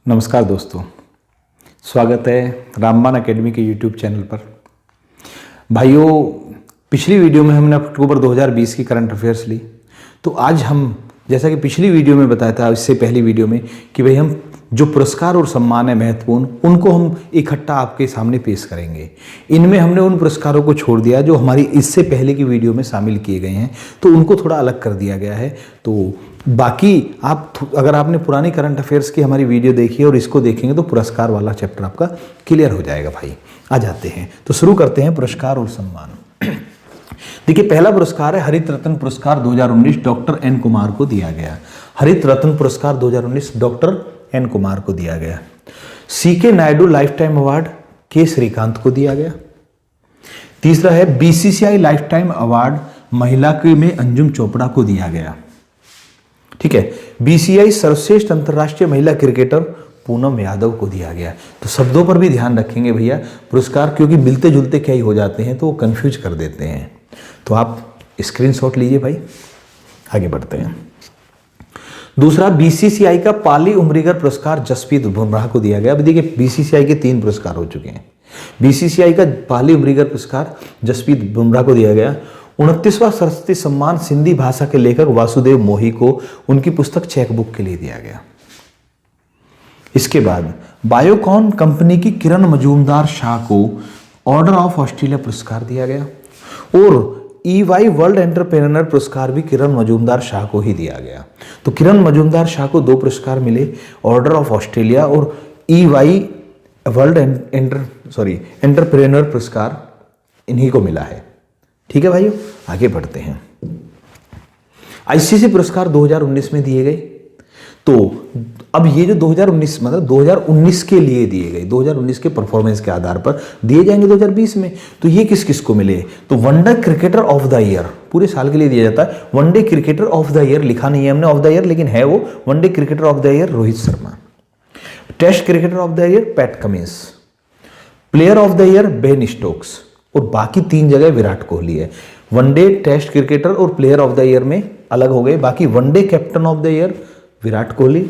नमस्कार दोस्तों, स्वागत है रामबाण एकेडमी के यूट्यूब चैनल पर। भाइयों, पिछली वीडियो में हमने अक्टूबर 2020 की करंट अफेयर्स ली। तो आज हम, जैसा कि पिछली वीडियो में बताया था, इससे पहली वीडियो में, कि भाई हम जो पुरस्कार और सम्मान है महत्वपूर्ण, उनको हम इकट्ठा आपके सामने पेश करेंगे। इनमें हमने उन पुरस्कारों को छोड़ दिया जो हमारी इससे पहले की वीडियो में शामिल किए गए हैं, तो उनको थोड़ा अलग कर दिया गया है। तो बाकी अगर आपने पुरानी करंट अफेयर्स की हमारी वीडियो देखी है और इसको देखेंगे तो पुरस्कार वाला चैप्टर आपका क्लियर हो जाएगा। भाई आ जाते हैं, तो शुरू करते हैं पुरस्कार और सम्मान। देखिए, पहला पुरस्कार है हरित रत्न पुरस्कार 2019, डॉक्टर एन कुमार को दिया गया। हरित रत्न पुरस्कार 2019 डॉक्टर एन कुमार को दिया गया। CK Naidu lifetime award के श्रीकांत को दिया गया। तीसरा है बीसीसीआई लाइफ टाइम अवार्ड महिला के में अंजुम चोपड़ा को दिया गया। ठीक है, बीसीसीआई सर्वश्रेष्ठ अंतर्राष्ट्रीय महिला क्रिकेटर पूनम यादव को दिया गया। तो शब्दों पर भी ध्यान रखेंगे भैया, पुरस्कार क्योंकि मिलते जुलते क्या ही हो जाते हैं तो वो कंफ्यूज कर देते हैं। तो आप स्क्रीनशॉट लीजिए भाई, आगे बढ़ते हैं। दूसरा, बीसीसीआई का पाली उमरीगर पुरस्कार जसप्रीत बुमराह को दिया गया। अब देखिए, बीसीसीआई के 3 पुरस्कार हो चुके हैं। बीसीसीआई का पाली उमरीगर पुरस्कार जसप्रीत बुमराह को दिया गया। 29वां सरस्वती सम्मान सिंधी भाषा के लेखक वासुदेव मोही को उनकी पुस्तक चेकबुक के लिए दिया गया। इसके बाद बायोकॉन कंपनी की किरण मजूमदार शाह को ऑर्डर ऑफ ऑस्ट्रेलिया पुरस्कार दिया गया। और EY वर्ल्ड एंटरप्रेन्योर पुरस्कार भी किरण मजूमदार शाह को ही दिया गया। तो किरण मजूमदार शाह को 2 पुरस्कार मिले, ऑर्डर ऑफ ऑस्ट्रेलिया और EY वर्ल्ड एंटरप्रेन्योर पुरस्कार इन्हीं को मिला है। ठीक है भाइयों, आगे बढ़ते हैं। आईसीसी पुरस्कार 2019 में दिए गए। तो अब ये जो 2019 मतलब 2019 के लिए दिए गए, 2019 के परफॉर्मेंस के आधार पर दिए जाएंगे 2020 में। तो ये किस किस को मिले? तो one day cricketer of the year पूरे साल के लिए दिया जाता है। One day cricketer of the year लिखा नहीं है हमने ऑफ द ईयर, लेकिन है वो one day cricketer of the year Rohit Sharma. Test cricketer of the year Pat Cummins. Player of the year Ben Stokes. और बाकी 3 जगह विराट कोहली है। वनडे टेस्ट क्रिकेटर और प्लेयर ऑफ द ईयर में अलग हो गए। बाकी one day captain of the year Virat Kohli,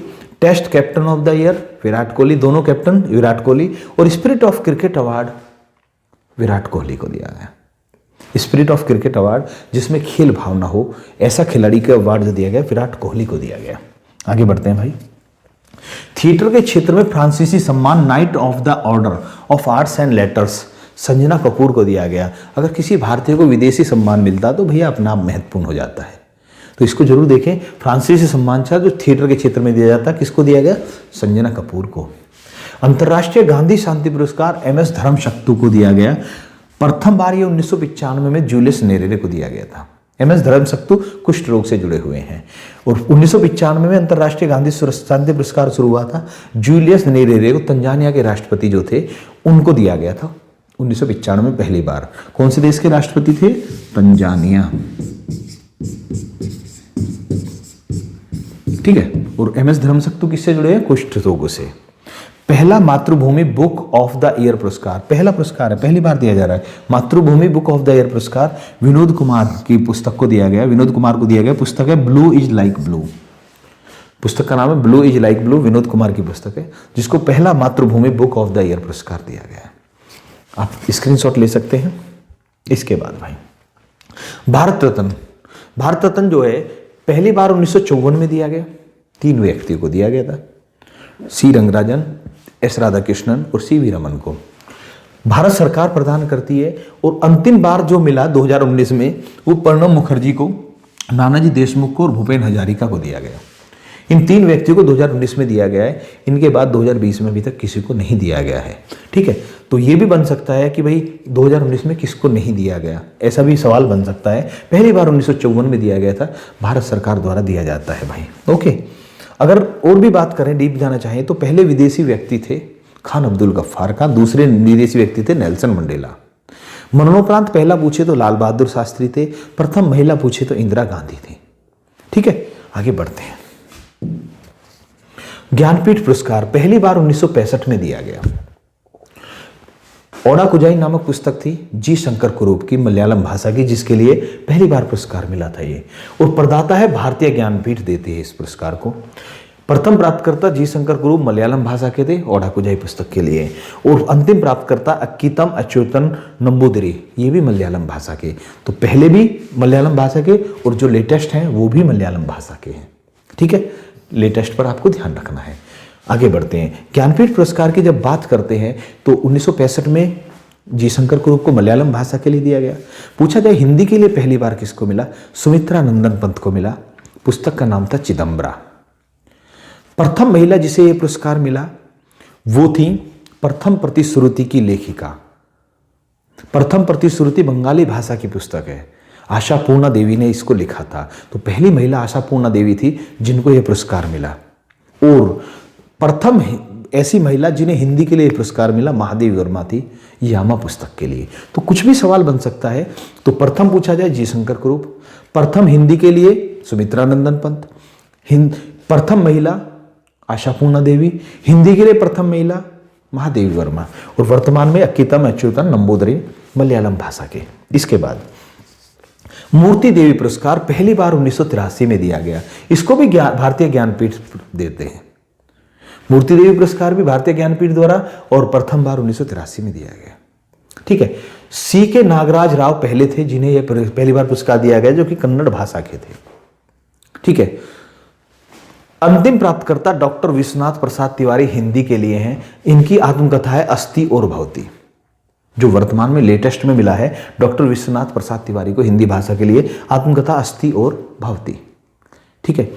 test captain of the year Virat Kohli, दोनों कैप्टन विराट कोहली, और spirit of cricket award Virat Kohli को दिया गया। स्पिरिट ऑफ क्रिकेट अवार्ड जिसमें खेल भावना हो, ऐसा खिलाड़ी का अवार्ड जो दिया गया विराट कोहली को दिया गया। आगे बढ़ते हैं भाई। थिएटर के क्षेत्र में फ्रांसीसी सम्मान night of the order of arts and letters Sanjana Kapoor को दिया गया। अगर किसी भारतीय को विदेशी सम्मान मिलता तो भैया अपना आप महत्वपूर्ण हो जाता है, तो इसको जरूर देखें। फ्रांसीसी सम्मान था जो थिएटर के क्षेत्र में दिया जाता, किसको दिया गया? संजना कपूर को। अंतर्राष्ट्रीय गांधी शांति पुरस्कार MS धर्मशक्तु को दिया गया। प्रथम बार ये 1995 में जूलियस नेरेरे को दिया गया था। MS धर्मशक्तु कुष्ठ रोग से जुड़े हुए हैं। और 1995 में अंतर्राष्ट्रीय गांधी शांति पुरस्कार शुरू हुआ था। जूलियस नेरेरे को तंजानिया के राष्ट्रपति जो थे उनको दिया गया था 1995 में पहली बार। कौन से देश के राष्ट्रपति थे? तंजानिया। ठीक है। और MS धर्मशक्तु किससे जुड़े हैं? कुष्ठ रोग से। पहला मातृभूमि बुक ऑफ द ईयर पुरस्कार, पहला पुरस्कार है, पहली बार दिया जा रहा है। मातृभूमि बुक ऑफ द ईयर पुरस्कार विनोद कुमार की पुस्तक को दिया गया। विनोद कुमार को दिया गया। पुस्तक है ब्लू इज लाइक ब्लू। पुस्तक का नाम है blue is like blue, Vinod Kumar की पुस्तक है, जिसको पहला मातृभूमि बुक ऑफ द ईयर पुरस्कार दिया गया है। आप स्क्रीनशॉट ले सकते हैं। इसके बाद भाई भारत रत्न। भारत रत्न जो है पहली बार 1954 में दिया गया। 3 व्यक्तियों को दिया गया था, C रंगराजन, S राधाकृष्णन और CV रमन को। भारत सरकार प्रदान करती है। और अंतिम बार जो मिला 2019 में वो प्रणब मुखर्जी को, नानाजी देशमुख को और भूपेन हजारिका को दिया गया। इन 3 व्यक्तियों को 2019 में दिया गया है। इनके बाद 2020 में अभी तक किसी को नहीं दिया गया है। ठीक है, तो ये भी बन सकता है कि भाई 2019 में किसको नहीं दिया गया, ऐसा भी सवाल बन सकता है। पहली बार 1954 में दिया गया था, भारत सरकार द्वारा दिया जाता है भाई। ओके, अगर और भी बात करें, डीप जाना चाहें, तो पहले विदेशी व्यक्ति थे खान अब्दुल गफ्फार खान, दूसरे विदेशी व्यक्ति थे नेल्सन मंडेला। मरणोपरांत पहला पूछे तो लाल बहादुर शास्त्री थे, प्रथम महिला पूछे तो इंदिरा गांधी थी। ठीक है, आगे बढ़ते हैं। ज्ञानपीठ पुरस्कार पहली बार 1965 में दिया गया। ओडा कुजाई नामक पुस्तक थी जी शंकर कुरूप की, मलयालम भाषा की, जिसके लिए पहली बार पुरस्कार मिला था ये। और प्रदाता है भारतीय ज्ञानपीठ देती है इस पुरस्कार को। प्रथम प्राप्तकर्ता जी शंकर कुरूप मलयालम भाषा के थे, ओडाकुजाई पुस्तक के लिए। और अंतिम प्राप्तकर्ता अक्कीतम अच्युतन नंबूदिरी, ये भी मलयालम भाषा के। तो पहले भी मलयालम भाषा के और जो लेटेस्ट हैं वो भी मलयालम भाषा के हैं। ठीक है, लेटेस्ट पर आपको ध्यान रखना है। आगे बढ़ते हैं। ज्ञानपीठ पुरस्कार की जब बात करते हैं तो 1965 में जी शंकर कुरूप को मलयालम भाषा के लिए दिया गया। पूछा जाए हिंदी के लिए पहली बार किसको मिला? सुमित्रा नंदन पंत को मिला। पुस्तक का नाम था चिदम्बरा। प्रथम महिला जिसे यह पुरस्कार मिला वो थी प्रथम प्रतिश्रुति की लेखिका। प्रथम प्रतिश्रुति बंगाली भाषा की पुस्तक है। आशापूर्णा देवी ने इसको लिखा था। तो पहली महिला आशापूर्णा देवी थी जिनको यह पुरस्कार मिला। और प्रथम ऐसी महिला जिन्हें हिंदी के लिए पुरस्कार मिला महादेवी वर्मा थी, यामा पुस्तक के लिए। तो कुछ भी सवाल बन सकता है। तो प्रथम पूछा जाए जी शंकर कुरूप, प्रथम हिंदी के लिए सुमित्रा नंदन पंत, प्रथम महिला आशापूर्णा देवी, हिंदी के लिए प्रथम महिला महादेवी वर्मा, और वर्तमान में अक्कीतम अच्युतन नंबूदिरी मलयालम भाषा के। इसके बाद मूर्ति देवी पुरस्कार पहली बार 1983 में दिया गया। इसको भी भारतीय ज्ञानपीठ देते हैं। मूर्ति देवी पुरस्कार भी भारतीय ज्ञानपीठ द्वारा और प्रथम बार 1983 में दिया गया। ठीक है। सी के नागराज राव पहले थे जिन्हें यह पहली बार पुरस्कार दिया गया, जो कि कन्नड़ भाषा के थे। ठीक है। अंतिम प्राप्तकर्ता डॉक्टर विश्वनाथ प्रसाद तिवारी हिंदी के लिए हैं। इनकी आत्मकथा है अस्थि और भवती, जो वर्तमान में लेटेस्ट में मिला है। डॉक्टर विश्वनाथ प्रसाद तिवारी को हिंदी भाषा के लिए आत्मकथा अस्थि और भवती। ठीक है।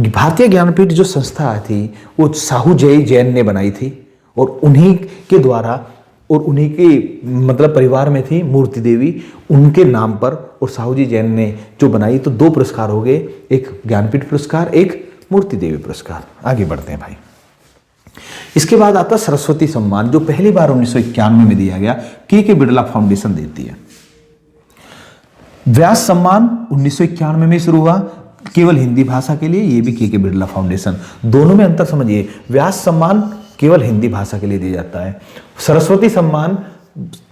भारतीय ज्ञानपीठ जो संस्था थी वो साहू जय जैन ने बनाई थी, और उन्हीं के द्वारा और उन्हीं के मतलब परिवार में थी मूर्ति देवी, उनके नाम पर, और साहू जी जैन ने जो बनाई। तो दो पुरस्कार हो गए, एक ज्ञानपीठ पुरस्कार, एक मूर्ति देवी पुरस्कार। आगे बढ़ते हैं भाई। इसके बाद आता सरस्वती सम्मान, जो पहली बार 1991 में दिया गया। के बिड़ला फाउंडेशन देती है। व्यास सम्मान 1991 में शुरू हुआ, केवल हिंदी भाषा के लिए। ये भी के बिड़ला फाउंडेशन। दोनों में अंतर समझिए। व्यास सम्मान केवल हिंदी भाषा के लिए दिया जाता है। सरस्वती सम्मान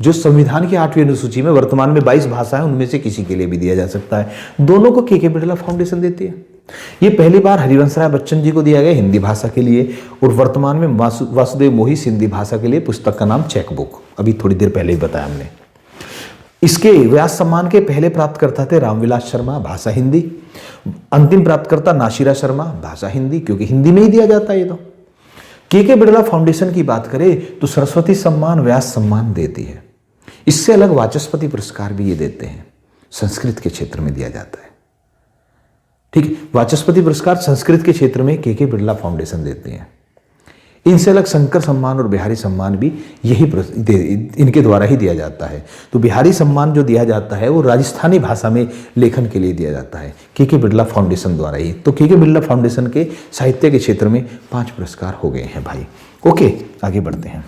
जो संविधान की 8वीं अनुसूची में वर्तमान में 22 भाषा है, उनमें से किसी के लिए भी दिया जा सकता है। दोनों को के बिड़ला फाउंडेशन देती है। ये पहली बार हरिवंश राय बच्चन जी को दिया गया हिंदी भाषा के लिए, और वर्तमान में वासुदेव मोहिश हिंदी भाषा के लिए। पुस्तक का नाम चेकबुक, अभी थोड़ी देर पहले ही बताया हमने। इसके व्यास सम्मान के पहले प्राप्तकर्ता थे रामविलास शर्मा, भाषा हिंदी। अंतिम प्राप्तकर्ता नाशिरा शर्मा, भाषा हिंदी, क्योंकि हिंदी में ही दिया जाता है ये तो। के बिड़ला फाउंडेशन की बात करें तो सरस्वती सम्मान, व्यास सम्मान देती है। इससे अलग वाचस्पति पुरस्कार भी ये देते हैं, संस्कृत के क्षेत्र में दिया जाता है। ठीक है। वाचस्पति पुरस्कार संस्कृत के क्षेत्र में के बिड़ला फाउंडेशन देते हैं। इनसे अलग शंकर सम्मान और बिहारी सम्मान भी यही इनके द्वारा ही दिया जाता है। तो बिहारी सम्मान जो दिया जाता है वो राजस्थानी भाषा में लेखन के लिए दिया जाता है, के बिड़ला फाउंडेशन द्वारा ही। तो के बिड़ला फाउंडेशन के साहित्य के क्षेत्र में 5 पुरस्कार हो गए हैं भाई। ओके, आगे बढ़ते हैं।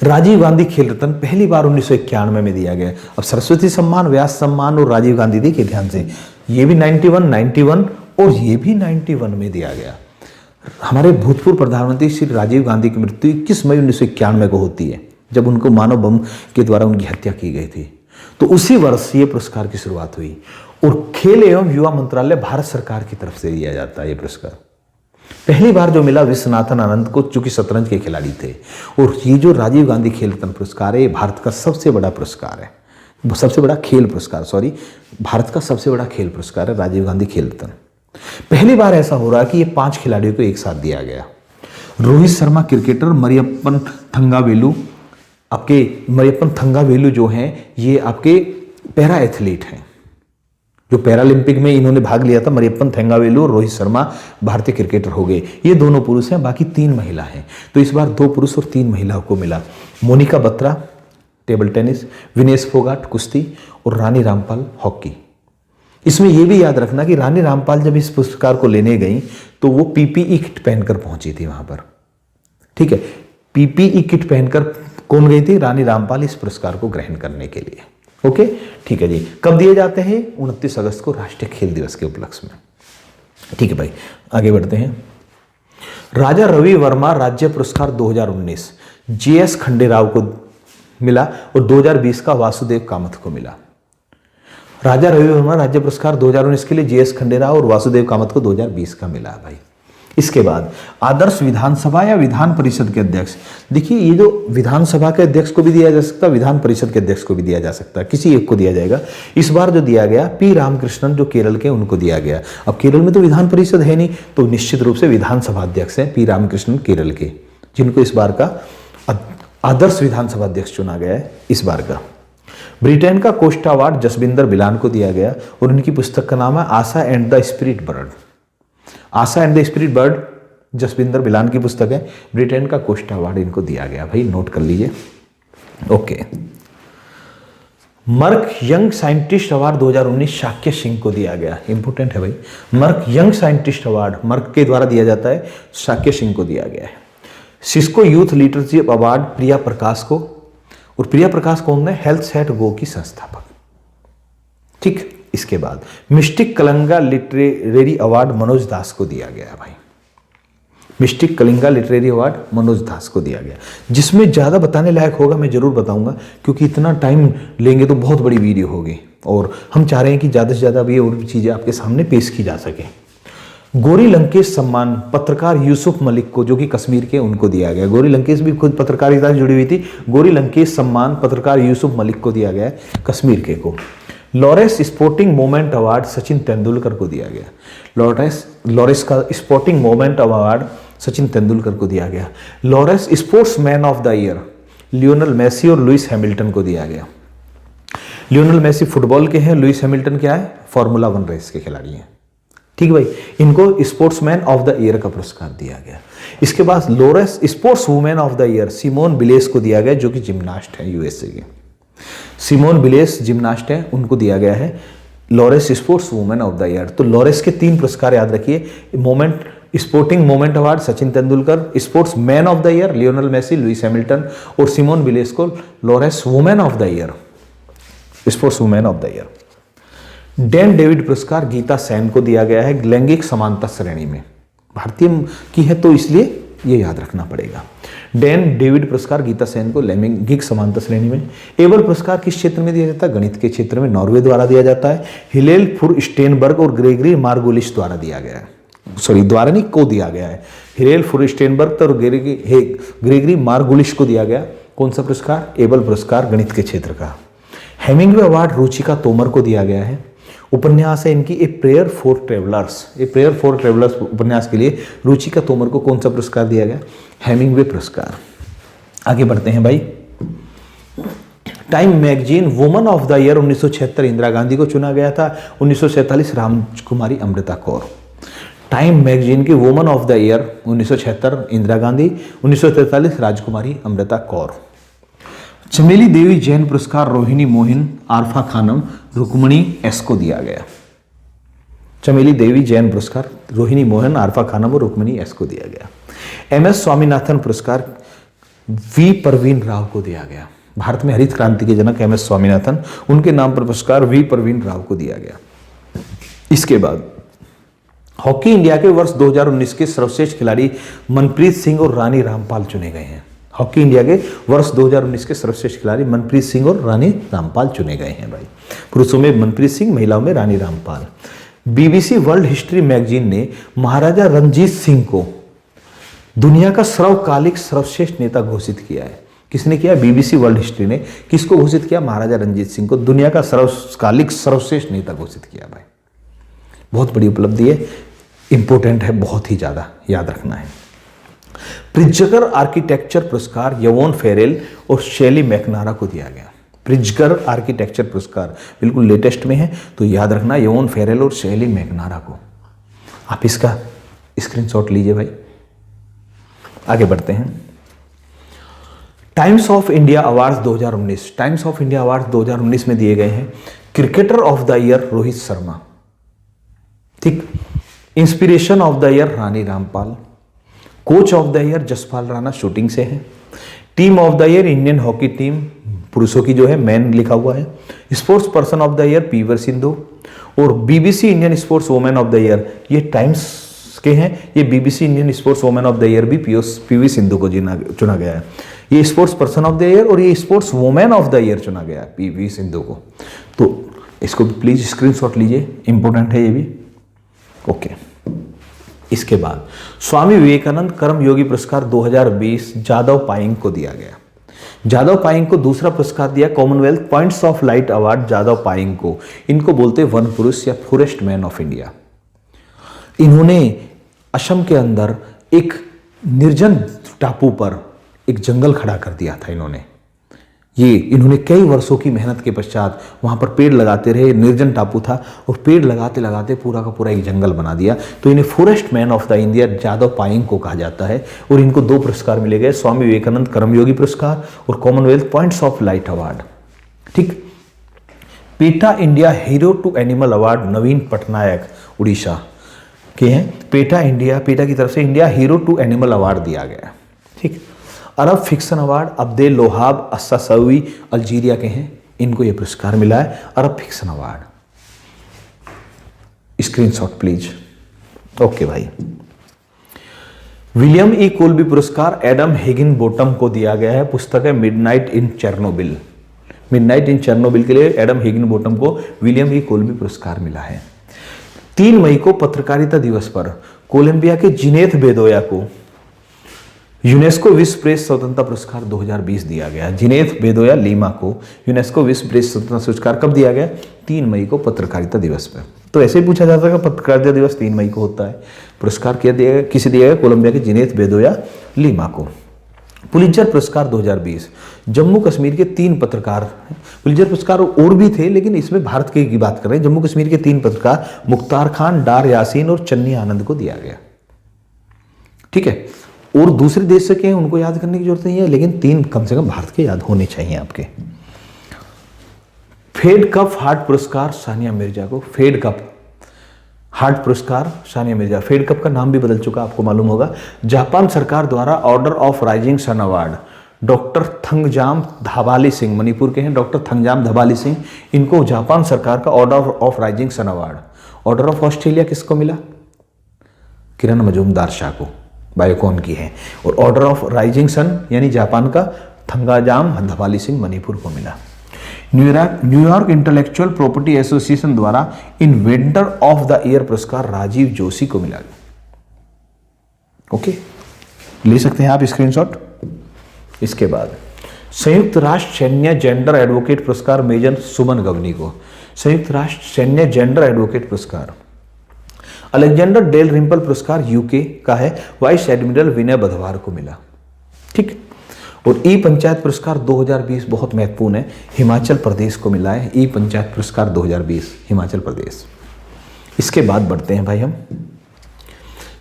राजीव गांधी खेल रत्न पहली बार 1991 में दिया गया। अब सरस्वती सम्मान, व्यास सम्मान और राजीव गांधी, देखिए ध्यान से, ये भी 91 और ये भी 91 में दिया गया। हमारे भूतपूर्व प्रधानमंत्री श्री राजीव गांधी की मृत्यु 21 मई 1991 को होती है, जब उनको मानव बम के द्वारा उनकी हत्या की गई थी। तो उसी वर्ष ये पुरस्कार की शुरुआत हुई, और खेल एवं युवा मंत्रालय भारत सरकार की तरफ से दिया जाता है ये पुरस्कार। पहली बार जो मिला विश्वनाथन आनंद को, चूंकि शतरंज के खिलाड़ी थे। और ये जो राजीव गांधी खेल रत्न पुरस्कार है, ये भारत का सबसे बड़ा पुरस्कार है, सबसे बड़ा खेल पुरस्कार, सॉरी, भारत का सबसे बड़ा खेल पुरस्कार है राजीव गांधी खेल रत्न। पहली बार ऐसा हो रहा है कि ये 5 खिलाड़ियों को एक साथ दिया गया। रोहित शर्मा क्रिकेटर, मरियप्पन थंगावेलु, आपके मरियप्पन थंगावेलु जो हैं ये आपके पैरा एथलीट हैं, जो पैरालंपिक में इन्होंने भाग लिया था। मरियप्पन थंगावेलु और रोहित शर्मा भारतीय क्रिकेटर हो गए। ये दोनों पुरुष हैं, बाकी 3 महिला हैं। तो इस बार 2 पुरुष और 3 महिलाओं को मिला। मोनिका बत्रा टेबल टेनिस, विनेश फोगाट कुश्ती, और रानी रामपाल हॉकी। इसमें यह भी याद रखना कि रानी रामपाल जब इस पुरस्कार को लेने गई तो वो पीपीई किट पहनकर पहुंची थी वहां पर। ठीक है। पीपीई किट पहनकर कौन गई थी? रानी रामपाल, इस पुरस्कार को ग्रहण करने के लिए। ओके, ठीक है जी। कब दिए जाते हैं? 29 अगस्त को, राष्ट्रीय खेल दिवस के उपलक्ष्य में। ठीक है भाई, आगे बढ़ते हैं। राजा रवि वर्मा राज्य पुरस्कार 2019 जीएस खंडेराव को मिला, और 2020 का वासुदेव कामत को मिला। राजा रवि वर्मा राज्य पुरस्कार 2019 के लिए जीएस खंडेराव और वासुदेव कामत को 2020 का मिला भाई। इसके बाद आदर्श विधानसभा या विधान परिषद के अध्यक्ष। देखिए ये जो विधानसभा के अध्यक्ष को भी दिया जा सकता है, विधान परिषद के अध्यक्ष को भी दिया जा सकता है, किसी एक को दिया जाएगा। इस बार जो दिया गया पी रामकृष्णन जो केरल के, उनको दिया गया। अब केरल में तो विधान परिषद है नहीं, तो निश्चित रूप से विधानसभा अध्यक्ष हैं पी रामकृष्णन केरल के, जिनको इस बार का आदर्श विधानसभा अध्यक्ष चुना गया है इस बार का। ब्रिटेन का कोस्टा अवार्ड जसविंदर बिलान को दिया गया और उनकी पुस्तक का नाम है Asha and the spirit bird. Asha and the spirit bird Jasbinder Bilan की पुस्तक है। ब्रिटेन का कोस्टा अवार्ड इनको दिया गया, भाई नोट कर लीजिए। Okay. Merck young scientist award 2019 Shakya Singh को दिया गया। इंपोर्टेंट है भाई, Merck young scientist award Merck के द्वारा दिया जाता है, शाक्य सिंह को दिया गया है। Cisco youth leadership award Priya Prakash को, और प्रिया प्रकाश कौन है? हेल्थ सेट गो की संस्थापक। ठीक। इसके बाद mystic Kalinga literary award Manoj Das को दिया गया भाई। Mystic Kalinga literary award Manoj Das को दिया गया। जिसमें ज़्यादा बताने लायक होगा मैं जरूर बताऊंगा, क्योंकि इतना टाइम लेंगे तो बहुत बड़ी वीडियो होगी और हम चाह रहे हैं कि ज़्यादा से ज़्यादा भी और भी चीज़ें आपके सामने पेश की जा सके। गौरी लंकेश सम्मान पत्रकार यूसुफ मलिक को, जो कि कश्मीर के, उनको दिया गया। गौरी लंकेश भी खुद पत्रकारिता से जुड़ी हुई थी। गौरी लंकेश सम्मान पत्रकार यूसुफ मलिक को दिया गया, कश्मीर के को। Laureus sporting moment award Sachin Tendulkar को दिया गया। लॉरेंस का sporting moment award Sachin Tendulkar को दिया गया। Laureus sportsman of the year Lionel Messi और लुइस हैमिल्टन को दिया गया। लियोनेल मेसी फुटबॉल के हैं, लुइस हैमिल्टन क्या है? फॉर्मूला 1 रेस के खिलाड़ी हैं। ठीक भाई, इनको स्पोर्ट्समैन ऑफ द ईयर का पुरस्कार दिया गया। इसके बाद Laureus sports women of the year Simone Biles को दिया गया, जो कि जिम्नास्ट है यूएसए के। सिमोन बिलेस जिम्नास्ट है, उनको दिया गया है Laureus sports women of the year. तो लॉरेंस के 3 पुरस्कार याद रखिए। Moment sporting moment award Sachin Tendulkar, sportsman of the year Lionel Messi Lewis Hamilton, और सिमोन बिलेस को Laureus women of the year, sports women of the year. Dan David पुरस्कार गीता सेन को दिया गया है लैंगिक समानता श्रेणी में। भारतीय की है तो इसलिए ये याद रखना पड़ेगा। डैन डेविड पुरस्कार गीता सेन को लैंगिक समानता श्रेणी में। एबल पुरस्कार किस क्षेत्र में दिया जाता है? गणित के क्षेत्र में, नॉर्वे द्वारा दिया जाता है। हिलेल फुर स्टेनबर्ग और ग्रेगरी मार्गुलिस द्वारा दिया गया है, द्वारा नहीं को दिया गया है। हिलेल फुर स्टेनबर्ग और ग्रेगरी मार्गुलिस को दिया गया कौन सा पुरस्कार? एबल पुरस्कार गणित के क्षेत्र का। हेमिंग्वे अवार्ड रुचिका तोमर को दिया गया है। उपन्यास है इनकी a prayer for travellers. A prayer for travellers उपन्यास के लिए रुचिका तोमर को कौन सा पुरस्कार दिया गया? हेमिंग्वे पुरस्कार। आगे बढ़ते हैं भाई। Time magazine woman of the year 1976 Indira Gandhi को चुना गया था। 1947 राजकुमारी अमृता कौर। टाइम मैगजीन की woman of the year 1976 Indira Gandhi, 1943 राजकुमारी अमृता कौर। चमेली देवी जैन पुरस्कार रोहिणी मोहन आरफा खानम रुक्मणी एस को दिया गया। चमेली देवी जैन पुरस्कार रोहिणी मोहन आरफा खानम और रुक्मणी एस को दिया गया। एमएस स्वामीनाथन पुरस्कार वी परवीन राव को दिया गया। भारत में हरित क्रांति के जनक एमएस स्वामीनाथन, उनके नाम पर पुरस्कार वी परवीन राव को दिया गया। इसके बाद हॉकी इंडिया के वर्ष 2019 के सर्वश्रेष्ठ खिलाड़ी मनप्रीत सिंह और रानी रामपाल चुने गए हैं। हॉकी इंडिया के वर्ष 2019 के सर्वश्रेष्ठ खिलाड़ी मनप्रीत सिंह और रानी रामपाल चुने गए हैं भाई। पुरुषों में मनप्रीत सिंह, महिलाओं में Rani Rampal. BBC world history magazine ने महाराजा रणजीत सिंह को दुनिया का सर्वकालिक सर्वश्रेष्ठ नेता घोषित किया है। किसने किया? बीबीसी वर्ल्ड हिस्ट्री ने किसको घोषित किया? महाराजा रणजीत सिंह को दुनिया का सर्वकालिक सर्वश्रेष्ठ नेता घोषित किया भाई। बहुत बड़ी उपलब्धि है, इंपॉर्टेंट है, बहुत ही ज्यादा याद रखना है। प्रिट्जकर आर्किटेक्चर पुरस्कार यवोन फेरेल और शैली मैकनारा को दिया गया। प्रिट्जकर आर्किटेक्चर पुरस्कार बिल्कुल लेटेस्ट में है, तो याद रखना यवोन फेरेल और शैली मैकनारा को। आप इसका स्क्रीनशॉट लीजिए भाई। आगे बढ़ते हैं। Times of India awards 2019। Times of India awards 2019 में दिए गए हैं cricketer of the year Rohit Sharma, ठीक। Inspiration of the year Rani Rampal. Coach of the year Jaspal Rana shooting से है। Team of the year Indian hockey team, पुरुषों की जो है मैन लिखा हुआ है। Sports person of the year PV Sindhu. और BBC Indian sports women of the year ये टाइम्स के हैं। ये BBC Indian sports women of the year भी पीवी सिंधु को चुना गया है। ये sports person of the year और ये sports women of the year चुना गया है पीवी सिंधु को। तो इसको प्लीज स्क्रीनशॉट लीजिए, इंपॉर्टेंट है ये भी। ओके, इसके बाद स्वामी विवेकानंद कर्मयोगी पुरस्कार 2020 जादव पायेंग को दिया गया। जादव पायेंग को दूसरा पुरस्कार दिया Commonwealth points of light award Jadav Payeng को। इनको बोलते वन पुरुष या फॉरेस्ट मैन ऑफ इंडिया। इन्होंने असम के अंदर एक निर्जन टापू पर एक जंगल खड़ा कर दिया था। इन्होंने कई वर्षों की मेहनत के पश्चात वहां पर पेड़ लगाते रहे, निर्जन टापू था और पेड़ लगाते लगाते पूरा का पूरा एक जंगल बना दिया। तो इन्हें forest man of the India Jadav Payeng को कहा जाता है और इनको 2 पुरस्कार मिले गए, स्वामी विवेकानंद कर्मयोगी पुरस्कार और Commonwealth points of light award. ठीक। PETA India hero to animal award Naveen Patnaik Orissa के हैं। पेटा की तरफ से India hero to animal award दिया गया। ठीक। Arab fiction award Abdelouahab Aissaoui Algeria के हैं, इनको यह पुरस्कार मिला है Arab fiction award. Screenshot please. Okay भाई। विलियम ई कोल्बी पुरस्कार एडम हिगिन बोटम को दिया गया है। पुस्तक है मिडनाइट इन चेरनोबिल। मिडनाइट इन चेरनोबिल के लिए एडम हिगिन बोटम को विलियम ई कोल्बी पुरस्कार मिला है। 3 मई को पत्रकारिता दिवस पर कोलंबिया के जिनेथ बेदोया को यूनेस्को विश्व प्रेस स्वतंत्रता पुरस्कार 2020 दिया गया। जिनेथ बेदोया लीमा को यूनेस्को विश्व प्रेस स्वतंत्रता पुरस्कार कब दिया गया? 3 मई को पत्रकारिता दिवस पर। तो ऐसे ही पूछा जाता है कि पत्रकारिता दिवस 3 मई को होता है। पुरस्कार किया दिया गया, किसे दिया गया? कोलंबिया के जिनेथ बेदोया लीमा को। पुलित्जर पुरस्कार 2020 जम्मू कश्मीर के 3 पत्रकार, पुलित्जर पुरस्कार और भी थे लेकिन इसमें भारत के की बात कर रहे हैं। जम्मू कश्मीर के 3 पत्रकार मुख्तार खान, डार यासीन और चन्नी आनंद को दिया गया। ठीक है। और दूसरे देश से के हैं उनको याद करने की जरूरत नहीं है, लेकिन 3 कम से कम भारत के याद होने चाहिए आपके। फेड कप हार्ट पुरस्कार सानिया मिर्जा को। फेड कप हार्ट पुरस्कार सानिया मिर्जा। फेड कप का नाम भी बदल चुका, आपको मालूम होगा। जापान सरकार द्वारा order of rising sun award doctor Thangjam Dhabali Singh, Manipur के हैं डॉक्टर थंगजाम धबाली सिंह, इनको जापान सरकार का order of rising sun award. Order of Australia किसको मिला? किरण मजूमदार शाह को, बायोकॉन की है। और ऑर्डर ऑफ राइजिंग सन यानी जापान का थंगजाम धबाली सिंह मणिपुर को मिला। न्यूयॉर्क इंटेलेक्चुअल प्रॉपर्टी एसोसिएशन द्वारा इन्वेंटर ऑफ द ईयर पुरस्कार राजीव जोशी को मिला। ओके, ले सकते हैं आप स्क्रीनशॉट। इसके बाद संयुक्त राष्ट्र सैन्य जेंडर एडवोकेट पुरस्कार मेजर सुमन गवनी को। संयुक्त राष्ट्र सैन्य जेंडर एडवोकेट पुरस्कार। अलेक्जेंडर डेल रिम्पल पुरस्कार यूके का है, वाइस एडमिरल विनय बधवार को मिला। ठीक। और ई पंचायत पुरस्कार 2020 बहुत महत्वपूर्ण है, हिमाचल प्रदेश को मिला है। ई पंचायत पुरस्कार 2020 हिमाचल प्रदेश। इसके बाद बढ़ते हैं भाई हम।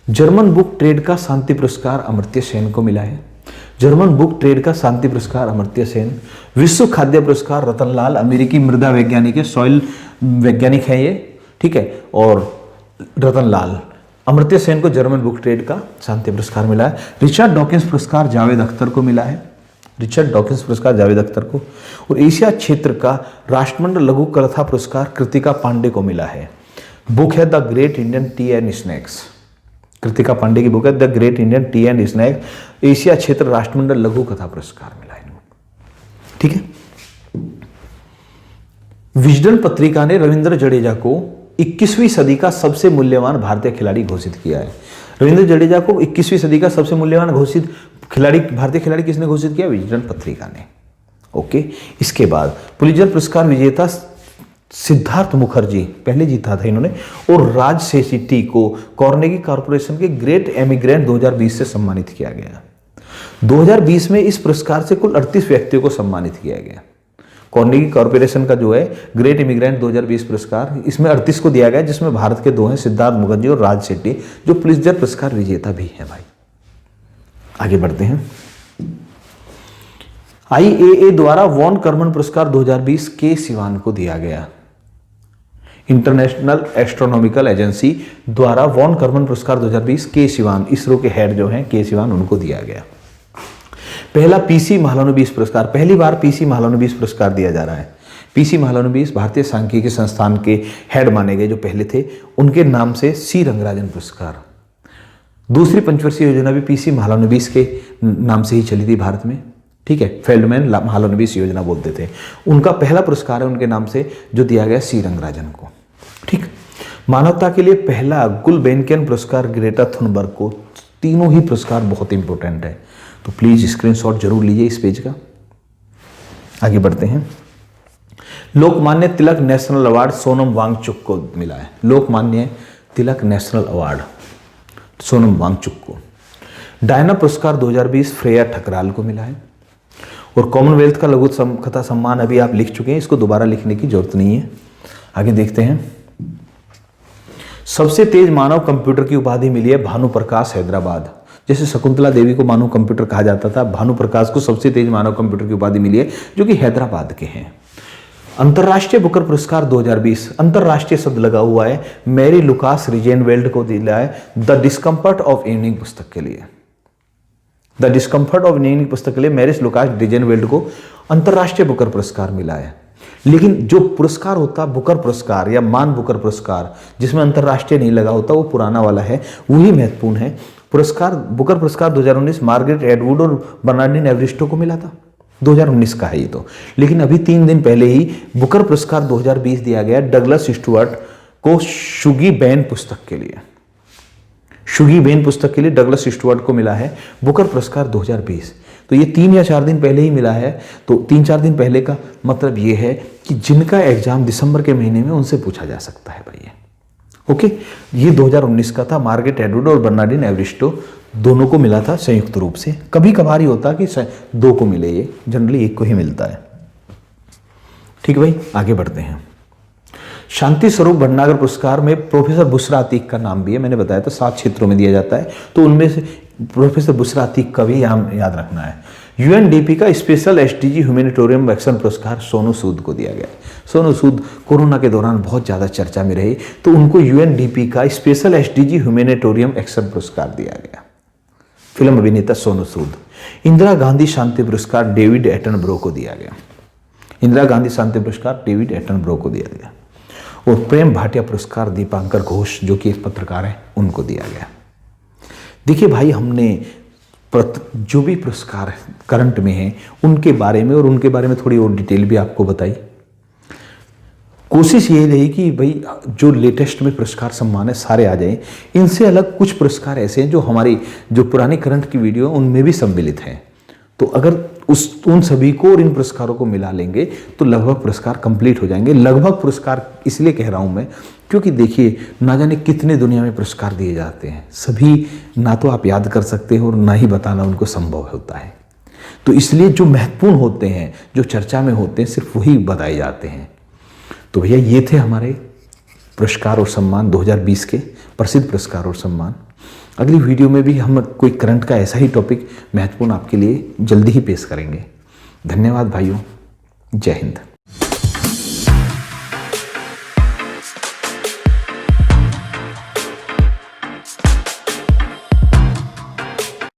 जर्मन बुक ट्रेड का शांति पुरस्कार अमर्त्य सेन को मिला है। जर्मन बुक ट्रेड का शांति पुरस्कार अमर्त्य सेन। विश्व खाद्य पुरस्कार रतनलाल, अमेरिकी मृदा वैज्ञानिक है, सॉइल वैज्ञानिक है ये। ठीक है। और रतनलाल, अमर्त्य सेन को जर्मन बुक ट्रेड का शांति पुरस्कार मिला है। रिचर्ड डॉकिंस पुरस्कार जावेद अख्तर को मिला है। रिचर्ड डॉकिंस पुरस्कार जावेद अख्तर को। और एशिया क्षेत्र का राष्ट्रमंडल लघु कथा पुरस्कार कृतिका पांडे को मिला है। बुक है the great Indian tea and snacks. Kritika Pande की बुक है the great Indian tea and snacks. Asia क्षेत्र राष्ट्रमंडल लघु कथा पुरस्कार मिला है। ठीक है। विजडन पत्रिका ने रविंद्र जडेजा को 21वीं सदी का सबसे मूल्यवान भारतीय खिलाड़ी घोषित किया है। रविंद्र जडेजा को 21वीं सदी का सबसे मूल्यवान घोषित खिलाड़ी, भारतीय खिलाड़ी किसने घोषित किया? विजडन पत्रिका ने। ओके। इसके बाद पुलित्जर पुरस्कार विजेता सिद्धार्थ मुखर्जी, पहले जीता था इन्होंने, और राज सेठी को कार्नेगी कॉर्पोरेशन के ग्रेट एमिग्रेंट 2020 से सम्मानित किया गया। 2020 में इस पुरस्कार से कुल 38 व्यक्तियों को सम्मानित किया गया। कार्नेगी कॉर्पोरेशन का जो है ग्रेट इमिग्रेंट 2020 पुरस्कार, इसमें 38 को दिया गया, जिसमें भारत के 2 हैं, सिद्धार्थ मुखर्जी और राज सेठी, जो पुलित्जर पुरस्कार विजेता भी है भाई। आगे बढ़ते हैं। IAA द्वारा वॉन कर्मन पुरस्कार 2020 के सिवान को दिया गया। इंटरनेशनल एस्ट्रोनॉमिकल एजेंसी द्वारा वॉन कर्मन पुरस्कार 2020 के सिवान, इसरो के हेड जो हैं के सिवान, उनको दिया गया। पहला PC महालनोबिस पुरस्कार, पहली बार PC महालनोबिस पुरस्कार दिया जा रहा है। PC महालनोबिस भारतीय सांख्यिकी संस्थान के हेड माने गए जो पहले थे, उनके नाम से C रंगराजन पुरस्कार। दूसरी पंचवर्षीय योजना भी PC महालनोबिस के नाम से ही चली थी भारत में। ठीक है। फेल्डमैन महालनोबिस योजना बोलते थे। उनका पहला पुरस्कार है उनके नाम से जो दिया गया C रंगराजन को। ठीक। मानवता के लिए पहला गुलबेनकेन पुरस्कार ग्रेटा थुनबर्ग को। तीनों ही पुरस्कार बहुत इंपॉर्टेंट है, तो प्लीज स्क्रीनशॉट जरूर लीजिए इस पेज का। आगे बढ़ते हैं। लोकमान्य तिलक नेशनल अवार्ड सोनम वांगचुक को मिला है। लोकमान्य तिलक नेशनल अवार्ड सोनम वांगचुक को। डायना पुरस्कार 2020 श्रेया ठकराल को मिला है। और कॉमनवेल्थ का लघु कथा सम्मान अभी आप लिख चुके हैं, इसको दोबारा लिखने की जरूरत नहीं है। आगे देखते हैं। सबसे तेज मानव कंप्यूटर की उपाधि मिली है भानु प्रकाश हैदराबाद। जैसे शकुंतला देवी को मानव कंप्यूटर कहा जाता था, भानु प्रकाश को सबसे तेज मानव कंप्यूटर की उपाधि मिली है, जो कि हैदराबाद के हैं। अंतरराष्ट्रीय बुकर पुरस्कार 2020, अंतरराष्ट्रीय शब्द लगा हुआ है, मैरी लुकास रिजेनवेल्ड को दिला है द डिस्कम्फर्ट ऑफ इवनिंग पुस्तक के लिए। द डिस्कम्फर्ट ऑफ इवनिंग पुस्तक के लिए मैरिस लुकास रिजेनवेल्ड को अंतरराष्ट्रीय बुकर पुरस्कार मिला है। लेकिन जो पुरस्कार होता बुकर पुरस्कार या मान बुकर पुरस्कार, जिसमें अंतरराष्ट्रीय नहीं लगा होता, वो पुराना वाला है, वही महत्वपूर्ण है। पुरस्कार बुकर पुरस्कार 2019 मार्गरेट एटवुड और बर्नार्डिन एवरिस्टो को मिला था। 2019 का है ये तो। लेकिन अभी 3 दिन पहले ही बुकर पुरस्कार 2020 दिया गया डगलस स्टुअर्ट को शुगी बेन पुस्तक के लिए। शुगी बेन पुस्तक के लिए डगलस स्टुअर्ट को मिला है बुकर पुरस्कार 2020। तो ये 3 या 4 दिन पहले ही मिला है। तो 3-4 दिन पहले का मतलब ये है कि जिनका एग्जाम दिसंबर के महीने में, उनसे पूछा जा सकता है भाई। ओके, ये 2019 का था। मार्गरेट एटवुड और बर्नार्डिन एवरिस्टो दोनों को मिला था संयुक्त रूप से। कभी कभार ही होता कि 2 को मिले, ये जनरली 1 को ही मिलता है। ठीक है भाई, आगे बढ़ते हैं। शांति स्वरूप भटनागर पुरस्कार में प्रोफेसर बुशरा अतीक का नाम भी है। मैंने बताया तो 7 क्षेत्रों में दिया जाता है, तो उनमें से प्रोफेसर बुशरा अतीक का भी याद रखना है। यूएनडीपी का स्पेशल एसडीजी ह्यूमैनिटेरियन एक्शन पुरस्कार सोनू सूद को दिया गया। सोनू सूद कोरोना के दौरान बहुत ज़्यादा चर्चा में रहे, तो उनको यूएनडीपी का स्पेशल एसडीजी ह्यूमैनिटेरियन एक्शन पुरस्कार दिया गया। फिल्म अभिनेता सोनू सूद। इंदिरा गांधी शांति पुरस्कार डेविड एटनब्रो को दिया गया। इंदिरा गांधी शांति पुरस्कार डेविड एटनब्रो को दिया गया। और प्रेम भाटिया पुरस्कार दीपांकर घोष, जो कि एक पत्रकार हैं, उनको दिया गया। देखिए भाई, हमने जो भी पुरस्कार करंट में हैं उनके बारे में, और उनके बारे में थोड़ी और डिटेल भी आपको बताई। कोशिश यही रही कि भाई जो लेटेस्ट में पुरस्कार सम्मान है सारे आ जाएं। इनसे अलग कुछ पुरस्कार ऐसे हैं जो हमारी जो पुरानी करंट की वीडियो है उनमें भी सम्मिलित हैं। तो अगर उन सभी को और इन पुरस्कारों को मिला लेंगे तो लगभग पुरस्कार कंप्लीट हो जाएंगे। लगभग पुरस्कार इसलिए कह रहा हूं मैं, क्योंकि देखिए ना जाने कितने दुनिया में पुरस्कार दिए जाते हैं। सभी ना तो आप याद कर सकते हैं और ना ही बताना उनको संभव होता है। तो इसलिए जो महत्वपूर्ण होते हैं, जो चर्चा में होते हैं, सिर्फ वही बताए जाते हैं। तो भैया ये थे हमारे पुरस्कार और सम्मान 2020 के प्रसिद्ध पुरस्कार और सम्मान। अगली वीडियो में भी हम कोई करंट का ऐसा ही टॉपिक महत्वपूर्ण आपके लिए जल्दी ही पेश करेंगे। धन्यवाद भाइयों, जय हिंद।